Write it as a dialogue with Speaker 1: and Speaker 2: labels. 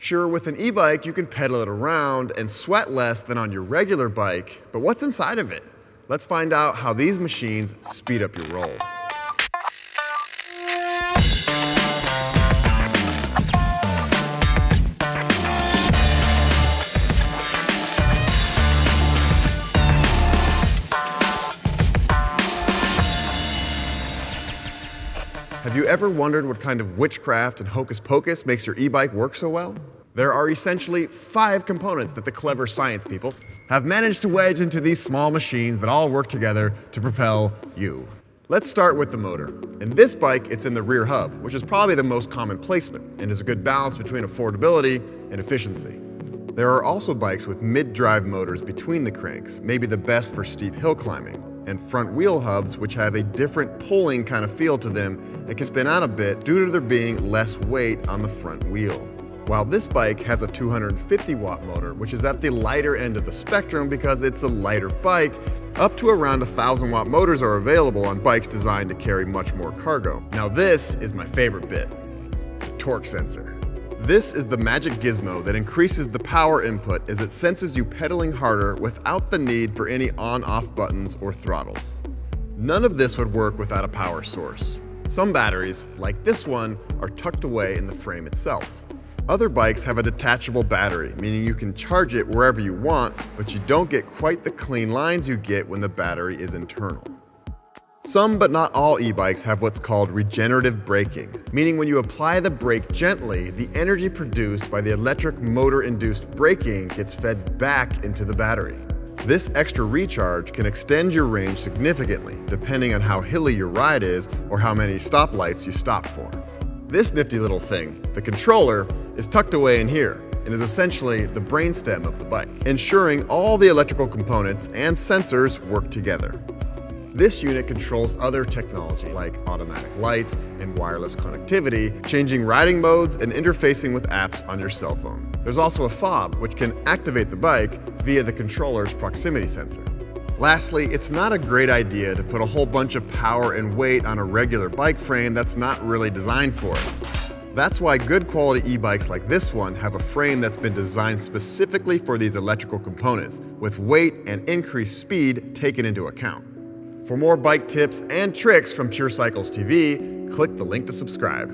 Speaker 1: Sure, with an e-bike, you can pedal it around and sweat less than on your regular bike, but what's inside of it? Let's find out how these machines speed up your roll. Have you ever wondered what kind of witchcraft and hocus pocus makes your e-bike work so well? There are essentially 5 components that the clever science people have managed to wedge into these small machines that all work together to propel you. Let's start with the motor. In this bike, it's in the rear hub, which is probably the most common placement and is a good balance between affordability and efficiency. There are also bikes with mid-drive motors between the cranks, maybe the best for steep hill climbing, and front wheel hubs which have a different pulling kind of feel to them and can spin out a bit due to there being less weight on the front wheel. While this bike has a 250 watt motor, which is at the lighter end of the spectrum because it's a lighter bike, up to around 1,000 watt motors are available on bikes designed to carry much more cargo. Now this is my favorite bit, the torque sensor. This is the magic gizmo that increases the power input as it senses you pedaling harder without the need for any on-off buttons or throttles. None of this would work without a power source. Some batteries, like this one, are tucked away in the frame itself. Other bikes have a detachable battery, meaning you can charge it wherever you want, but you don't get quite the clean lines you get when the battery is internal. Some, but not all e-bikes have what's called regenerative braking, meaning when you apply the brake gently, the energy produced by the electric motor-induced braking gets fed back into the battery. This extra recharge can extend your range significantly, depending on how hilly your ride is or how many stoplights you stop for. This nifty little thing, the controller, is tucked away in here and is essentially the brainstem of the bike, ensuring all the electrical components and sensors work together. This unit controls other technology like automatic lights and wireless connectivity, changing riding modes and interfacing with apps on your cell phone. There's also a fob, which can activate the bike via the controller's proximity sensor. Lastly, it's not a great idea to put a whole bunch of power and weight on a regular bike frame that's not really designed for it. That's why good quality e-bikes like this one have a frame that's been designed specifically for these electrical components, with weight and increased speed taken into account. For more bike tips and tricks from Pure Cycles TV, click the link to subscribe.